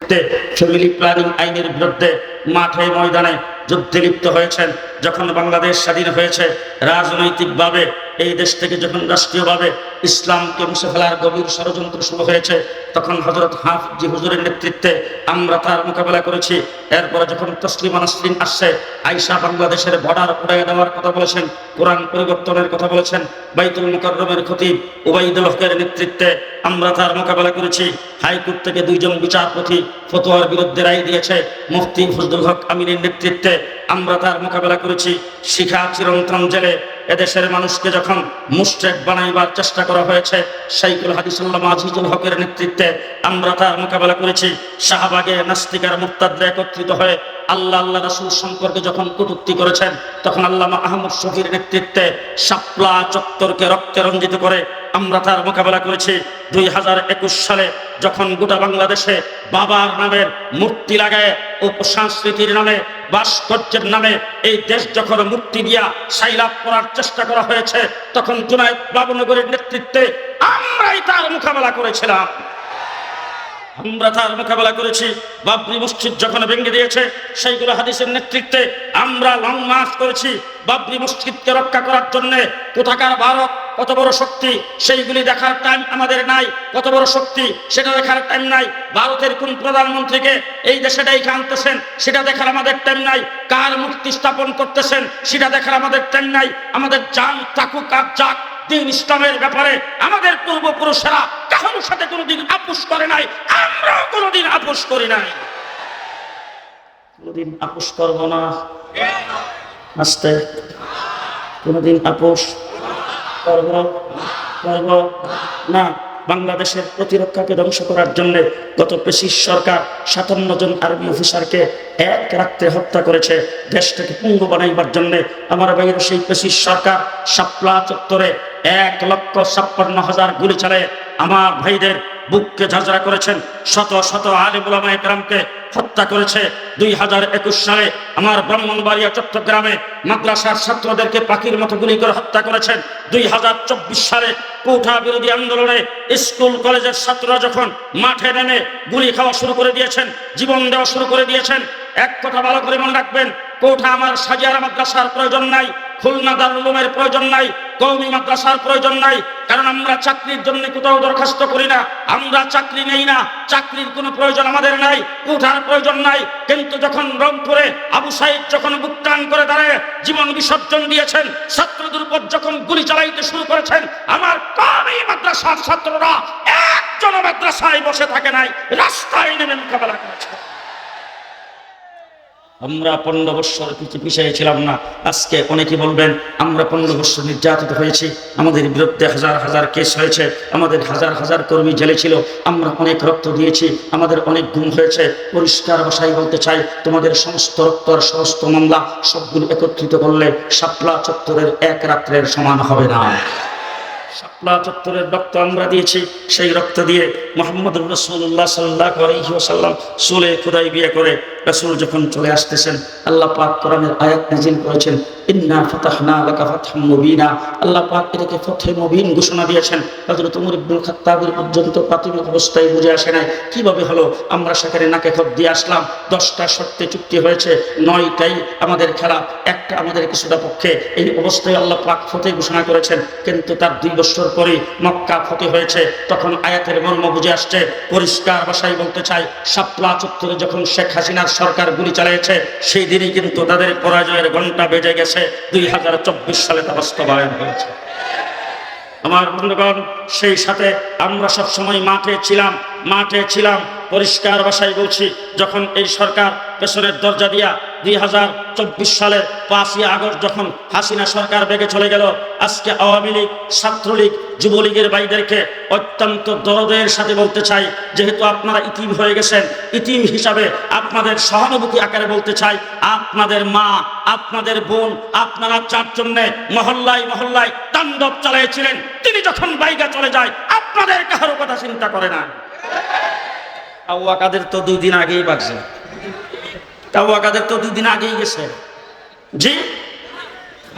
নেতৃত্বে family planning আইনের বিরুদ্ধে মাঠে ময়দানে যুদ্ধে লিপ্ত হয়েছেন। যখন বাংলাদেশ স্বাধীন হয়েছে, রাজনৈতিকভাবে এই দেশ থেকে যখন রাষ্ট্রীয়ভাবে ইসলামকে মুছে ফেলার গভীর ষড়যন্ত্র শুরু হয়েছে, তখন হযরত হাফিজ হুজুরের নেতৃত্বে আমরা তার মোকাবেলা করেছি। এরপরে যখন তসলিমা নাসরিন আসছে, আয়েশা বাংলাদেশের বর্ডার উড়িয়ে দেওয়ার কথা বলেছেন, কোরআন পরিবর্তনের কথা বলেছেন, বাইতুল মুকাররমের খতিব উবাইদুল হকের নেতৃত্বে আমরা তার মোকাবেলা করেছি। হাইকোর্ট থেকে 2 জন বিচারপতি ফতোয়ার বিরুদ্ধে রায় দিয়েছে, মুফতি ফজলুল হক আমিনের নেতৃত্বে আমরা তার মোকাবেলা করেছি। শিখা চিরন্তন জেলে এদেশের মানুষকে যখন মুশরিক বানাইবার চেষ্টা করা হয়েছে, শাইখুল হাদিস আল্লামা আজিজুল হকের নেতৃত্বে আমরা তার মোকাবেলা করেছি। শাহবাগে নাস্তিক আর মুরতাদরা একত্রিত হয়ে আল্লাহ রাসূল সম্পর্কে যখন কটূক্তি করেছেন, তখন আল্লামা আহমদ শফির নেতৃত্বে শাপলা চত্বরকে রক্তে রঞ্জিত করে আমরা তার মোকাবেলা করেছি। 2021 সালে যখন গোটা বাংলাদেশে বাবার নামের মূর্তি লাগায় উপসংস্কৃতির নামে, ভাস্কর্যের নামে এই দেশ যখন মূর্তি দিয়া সাইলাপ করার চেষ্টা করা হয়েছে, তখন জুনায়েদ বাবুনগরের নেতৃত্বে আমরাই তার মোকাবেলা করেছিলাম। আমরা তার মোকাবেলা করেছি। বাবরি মসজিদ যখন ভেঙে দিয়েছে, সেইগুলো হাদিসের নেতৃত্বে আমরা লং মার্চ করেছি বাবরি মসজিদকে রক্ষা করার জন্য। কোথাকার ভারত কত বড় শক্তি সেইগুলি দেখার টাইম আমাদের নাই। কত বড় শক্তি সেটা দেখার টাইম নাই। ভারতের কোন প্রধানমন্ত্রীকে এই দেশে ডেকে আনতেছেন সেটা দেখার আমাদের টাইম নাই। কার মূর্তি স্থাপন করতেছেন সেটা দেখার আমাদের টাইম নাই। আমাদের জান থাকুক আর যাক, দিন ইসলামের ব্যাপারে আমাদের পূর্বপুরুষেরা কারোর সাথে কোনোদিন আপোষ করে নাই, আমরাও কোনোদিন আপোষ করি নাই, কোনোদিন আপোষ করবো না। আস্তে কোনোদিন আপোষ করব না। বাংলাদেশের প্রতিরক্ষাকে ধ্বংস করার জন্য গত ফ্যাসিস্ট সরকার 57 জন আর্মি অফিসারকে এক রাত্রে হত্যা করেছে দেশটাকে পঙ্গু বানাইবার জন্য। আমার ভাইয়ের সেই ফ্যাসিস্ট সরকার শাপলা চত্বরে 1,56,000 গুলি চালায় আমার ভাইদের বুককে ঝাঁঝরা করেছেন। শত শত আলেম উলামা একরামকে হত্যা করেছে। 2021 সালে আমার ব্রাহ্মণবাড়িয়া চট্টগ্রামে মাদ্রাসার ছাত্রদেরকে পাখির মতো গুলি করে হত্যা করেছেন। 2024 সালে কোঠা বিরোধী আন্দোলনে স্কুল কলেজের ছাত্ররা যখন মাঠে নেমে গুলি খাওয়া শুরু করে দিয়েছেন, জীবন দেওয়া শুরু করে দিয়েছেন, এক কথা ভালো করে মনে রাখবেন, কোঠা আমার সাজিয়ারা মাদ্রাসার প্রয়োজন নাই, খুলনা দারুল উলুমের প্রয়োজন নাই, কওমি মাদ্রাসার প্রয়োজন নাই। কারণ আমরা চাকরির জন্য কোথাও দরখাস্ত করি না, আমরা চাকরি নেই না, চাকরির কোনো প্রয়োজন আমাদের নাই, কোঠার প্রয়োজন নাই। কিন্তু যখন রংপুরে আবু সাইদ যখন বুক টান করে দাঁড়ায় জীবন বিসর্জন দিয়েছেন, ছাত্রদের উপর যখন গুলি চালাইতে শুরু করেছেন, আমার কওমি মাদ্রাসার ছাত্ররা একজন মাদ্রাসায় বসে থাকে নাই, রাস্তায় নেমে মোকাবেলা করেছে। আমরা 15 বছর পিছিয়ে ছিলাম না। আজকে অনেকে বলবেন আমরা 15 বছর নির্যাতিত হয়েছি, আমাদের বিরুদ্ধে হাজার হাজার কেস হয়েছে, আমাদের হাজার হাজার কর্মী জেলে ছিল, আমরা অনেক রক্ত দিয়েছি, আমাদের অনেক গুম হয়েছে। পরিষ্কার ভাষায় বলতে চাই, তোমাদের সমস্ত রক্ত আর সমস্ত মামলা সবগুলো একত্রিত করলে শাপলা চত্বরের এক রাত্রের সমান হবে না। শাপলা চত্বরের রক্ত আমরা দিয়েছি, সেই রক্ত দিয়ে মুহাম্মদুর রাসূলুল্লাহ সাল্লাল্লাহু আলাইহি ওয়াসাল্লাম সুলে হুদাইবিয়া করে রাসূল যখন চলে আসতেছেন, আল্লাহ পাক কোরআনের আয়াত নাযিল করেছেন, ইন্না ফাতাহনা লাকা ফাতহাম মুবিনা। আল্লাহ পাক এটাকে ফতহে মুবিন ঘোষণা দিয়েছেন। হযরত ওমর ইবনুল খাত্তাবের পর্যন্ত প্রাথমিক অবস্থায় বুঝে আসে নাই কিভাবে হলো। আমরা সেখানে নাকে খত দিয়ে আসলাম। 10টা শর্তে চুক্তি হয়েছে, 9টাই আমাদের খেলা, একটা আমাদের কিছুটা পক্ষে। এই অবস্থায় আল্লাহ পাক ফতহে ঘোষণা করেছেন। কিন্তু তার 2 বছর পরে মক্কা ফতহ হয়েছে, তখন আয়াতের মর্ম বুঝে আসছে। পরিষ্কার ভাষায় বলতে চাই, শাপলা চত্বরে যখন শেখ হাসিনার সরকার গুলি চালিয়েছে, সেই দিনই কিন্তু তাদের পরাজয়ের ঘন্টা বেজে গেছে। 2024 সালে তা বাস্তবায়ন হয়েছে। আমার বন্ধুগণ, সেই সাথে আমরা সব সময় মাঠে ছিলাম। পরিষ্কার ভাষায় বলছি, যখন এই সরকার পেছনের দরজা দিয়া 2024 সালের 5ই আগস্ট যখন হাসিনা সরকার বেগে চলে গেল, আজকে আওয়ামী লীগ, ছাত্রলীগ, যুবলীগের ভাইদেরকে অত্যন্ত দরদের সাথে বলতে চাই, যেহেতু আপনারা ইতিম হয়ে গেছেন, ইতিম হিসাবে আপনাদের সহানুভূতি আকারে বলতে চাই, আপনাদের মা, আপনাদের বোন, আপনারা 4 জনে মহল্লায় মহল্লায় তাণ্ডব চালিয়েছিলেন, তিনি যখন বাইগা চলে যায় আপনাদের কারো কথা চিন্তা করে না। কাউয়া কাদের তো 2 দিন আগেই বাগছে, কাউয়া কাদের তো 2 দিন আগেই গেছে। জি,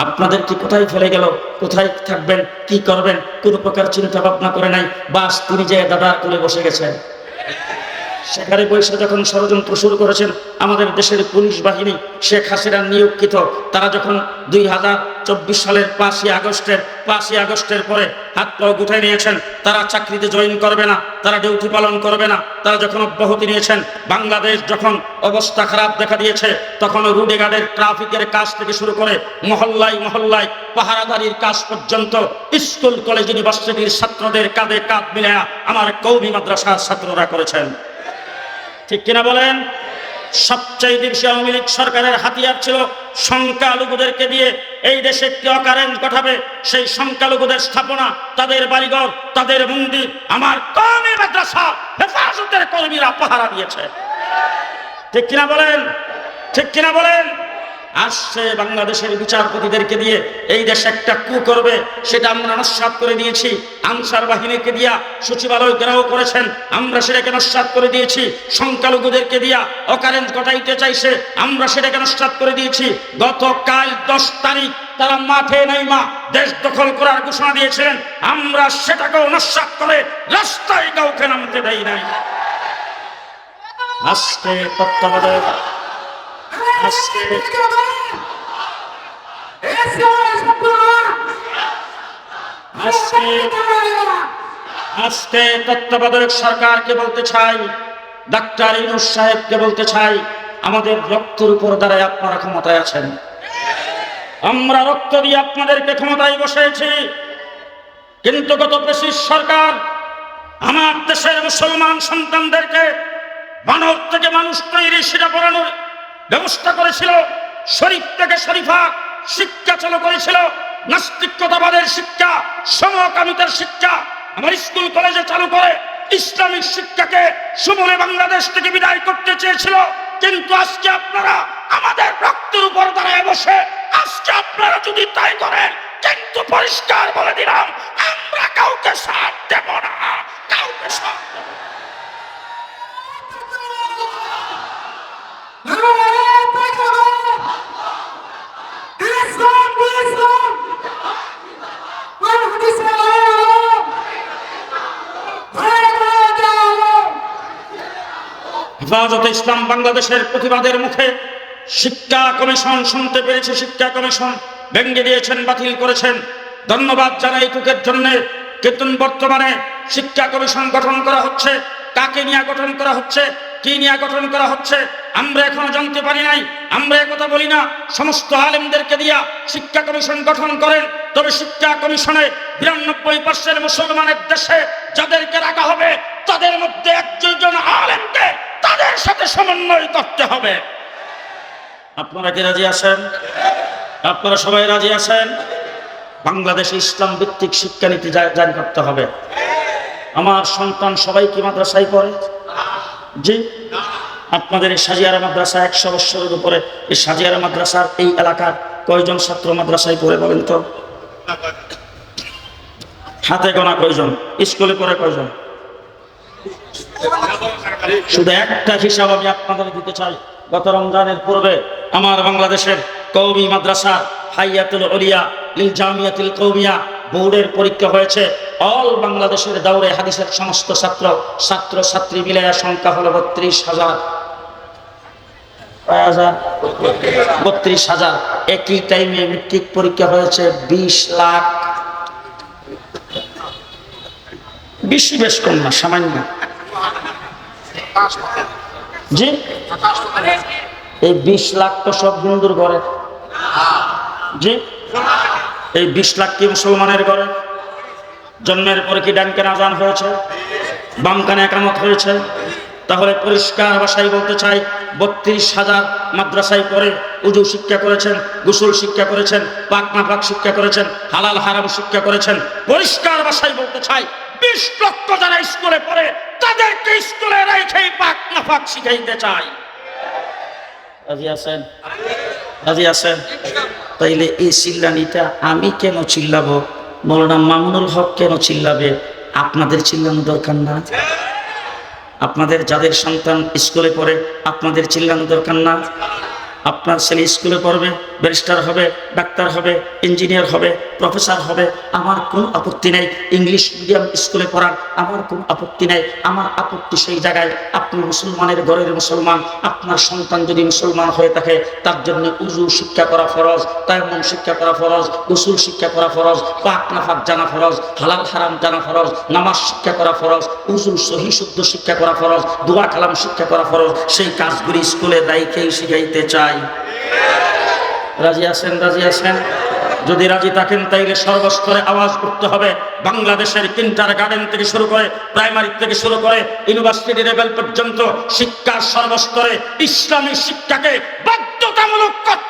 আপনাদের কি কোথায় ফেলে গেল, কোথায় থাকবেন, কি করবেন, কোন প্রকার চিন্তা ভাবনা করে নাই। বাস তিনি যে দাদার কোলে বসে গেছেন। সেখানে বসে যখন ষড়যন্ত্র শুরু করেছেন আমাদের দেশের পুলিশ বাহিনী শেখ হাসিনা নিয়োগকৃত, তারা যখন 2024 সালের 5ই আগস্টের পরে হাত পা গুটাই নিয়েছেন, তারা চাকরিতে জয়েন করবে না, তারা ডিউটি পালন করবে না, তারা যখন অব্যাহতি নিয়েছেন, বাংলাদেশ যখন অবস্থা খারাপ দেখা দিয়েছে, তখন রুডে গার্ডের ট্রাফিকের কাজ থেকে শুরু করে মহল্লায় মহল্লায় পাহারাদারির কাজ পর্যন্ত স্কুল কলেজ ইউনিভার্সিটির ছাত্রদের কাঁধে কাঁধ মিলায়া আমার কওমি মাদ্রাসার ছাত্ররা করেছেন। ঠিক কিনা বলেন? সবচেয়ে বেশি আওয়ামী লীগ সরকারের হাতিয়ার ছিল সংখ্যালঘুদেরকে দিয়ে এই দেশে একটি অকারেন্ট ঘটাবে, সেই সংখ্যালঘুদের স্থাপনা, তাদের বাড়িঘর, তাদের মন্দির আমার কওমি মাদ্রাসা হেফাজতের কর্মীরা পাহারা দিয়েছে। ঠিক কিনা বলেন? ঠিক কিনা বলেন? আসছে বাংলাদেশের বিচারপতিদেরকে দিয়ে এই দেশে একটা কু করবে, সেটা আমরা নস্যাৎ করে দিয়েছি। আনসার বাহিনীকে দিয়া সচিবালয় ঘেরাও করেছেন, আমরা সেটাকে নস্যাৎ করে দিয়েছি। সংখ্যালঘুদেরকে দিয়া অকারেন্ট ঘটাইতে চাইছে, আমরা সেটাকে নস্যাৎ করে দিয়েছি। গতকাল 10 তারিখ তারা মাঠে নাইমা দেশ দখল করার ঘোষণা দিয়েছিলেন, আমরা সেটাকেও নস্যাৎ করে রাস্তায় কাউকে নামতে দেই নাই। আজকে তত্ত্বাবধায়ক আজকে তত্ত্বাবধায়ক সরকারকে বলতে চাই, ডাক্তার ইউনূস সাহেবকে বলতে চাই, আমাদের রক্তের উপর দাঁড়ায় আপনারা ক্ষমতায় আছেন। আমরা রক্ত দিয়ে আপনাদেরকে ক্ষমতায় বসেছি, কিন্তু গত ফ্যাসিস্ট সরকার আমার দেশের মুসলমান সন্তানদেরকে মানব থেকে মানুষ তৈরি সেটা পড়ানোর ব্যবস্থা করেছিল, শরীফ থেকে শরীফা শিক্ষা চালু করেছিল, নাস্তিকতাবাদের শিক্ষা, সমকামিতার শিক্ষা আমার স্কুল কলেজে চালু করে ইসলামিক শিক্ষাকে সমূলে বাংলাদেশ থেকে বিদায় করতে চেয়েছিল। কিন্তু আজকে আপনারা আমাদের রক্তের উপর দাঁড়ায় বসে আজকে আপনারা যদি তাই করেন, কিন্তু পরিষ্কার বলে দিলাম, আমরা কাউকে সাথ দেব না, কাউকে সাথ দেব না। হেফাজতে ইসলাম বাংলাদেশের প্রতিবাদের মুখে শিক্ষা কমিশন শুনতে পেরেছে, শিক্ষা কমিশন ভেঙে দিয়েছেন, বাতিল করেছেন। ধন্যবাদ জানাই এইটুকের জন্য। কিন্তু বর্তমানে শিক্ষা কমিশন গঠন করা হচ্ছে, কাকে নিয়ে গঠন করা হচ্ছে, কি নিয়ে গঠন করা হচ্ছে আমরা এখনো জানতে পারি নাই। আমরা একথা বলি না সমস্ত আলেমদেরকে দিয়া শিক্ষা কমিশন গঠন করেন, তবে শিক্ষা কমিশনে 92% মুসলমানের দেশে যাদেরকে রাখা হবে তাদের মধ্যে 1-2 আলেমকে তাদের সাথে সমন্বয় করতে হবে। আপনারা কি রাজি আছেন? আপনারা সবাই রাজি আছেন? বাংলাদেশে ইসলাম ভিত্তিক শিক্ষানীতি জারি করতে হবে। আমার সন্তান সবাই কি মাদ্রাসায় পড়ে? জি। আপনাদের এই সাজিয়ারা মাদ্রাসা 100 বছরের উপরে, এই সাজিয়ারা মাদ্রাসার এই এলাকার কয়জন ছাত্র মাদ্রাসায় পড়ে বলেন তো? হাতে গোনা কয়জন? স্কুলে পড়ে কয়জন? শুধু একটা হিসাব আমি আপনাদের দিতে চাই। গত রমজানের পূর্বে আমার বাংলাদেশের কওমি মাদ্রাসা হাইয়াতুল উলিয়া লিল জামিয়াতুল কওমিয়া বোর্ডের পরীক্ষা হয়েছে। অল বাংলাদেশের দাউরে হাদিসের সমস্ত ছাত্র ছাত্রী মিলায়া সংখ্যা হলো 32,000। একই টাইমে মেট্রিক পরীক্ষা হয়েছে 20 লাখ। বেশি বেশ কম না, সামান্য। জি, এই 20 লাখ তো সব হিন্দুর ঘরে। জি, এই 20 লাখ কি মুসলমানের ঘরে? জন্মের পরে কি ডান কানে আযান হয়েছে, বাম কানে একামত হয়েছে? তাহলে পরিষ্কার ভাষায় বলতে চাই 32,000 মাদ্রাসায় পড়ে উজু শিক্ষা করেছেন, গোসল শিক্ষা করেছেন, পাক না পাক শিক্ষা করেছেন, হালাল হারাম শিক্ষা করেছেন। পরিষ্কার ভাষায় বলতে চাই 20 লক্ষ যারা স্কুলে পড়ে তাদেরকে স্কুলে রেখেই পাক না পাক শিখাইতে চাই। রাজি আছেন? রাজি আছেন? তাইলে এই চিল্লানিটা আমি কেন চিল্লাবো? মৌলানা মামুনুল হক কেন চিল্লাবে? আপনাদের চিল্লানো দরকার না? আপনাদের যাদের সন্তান স্কুলে পড়ে আপনাদের চিল্লানো দরকার না? আপনার ছেলে স্কুলে পড়বে, ব্যারিস্টার হবে, ডাক্তার হবে, ইঞ্জিনিয়ার হবে, প্রফেসর হবে, আমার কোনো আপত্তি নেই। ইংলিশ মিডিয়াম স্কুলে পড়ান, আমার কোনো আপত্তি নেই। আমার আপত্তি সেই জায়গায়, আপনি মুসলমানের ঘরের মুসলমান, আপনার সন্তান যদি মুসলমান হয়ে থাকে তার জন্য উজু শিক্ষা করা ফরজ, তায়াম্মুম শিক্ষা করা ফরজ, গোসল শিক্ষা করা ফরজ, পাক নাফাক জানা ফরজ, হালাল হারাম জানা ফরজ, নামাজ শিক্ষা করা ফরজ, উজু সহি শুদ্ধ শিক্ষা করা ফরজ, দোয়া কালাম শিক্ষা করা ফরজ। সেই কাজগুলি স্কুলে দায়ীকেই শিখাইতে চাই। রাজি আছেন? রাজি আছেন? যদি রাজি থাকেন তাইলে সর্বস্তরে আওয়াজ করতে হবে। বাংলাদেশের কিন্টার গার্ডেন থেকে শুরু করে, প্রাইমারি থেকে শুরু করে ইউনিভার্সিটি লেভেল পর্যন্ত শিক্ষার সর্বস্তরে ইসলামী শিক্ষাকে বাধ্যতামূলক করতে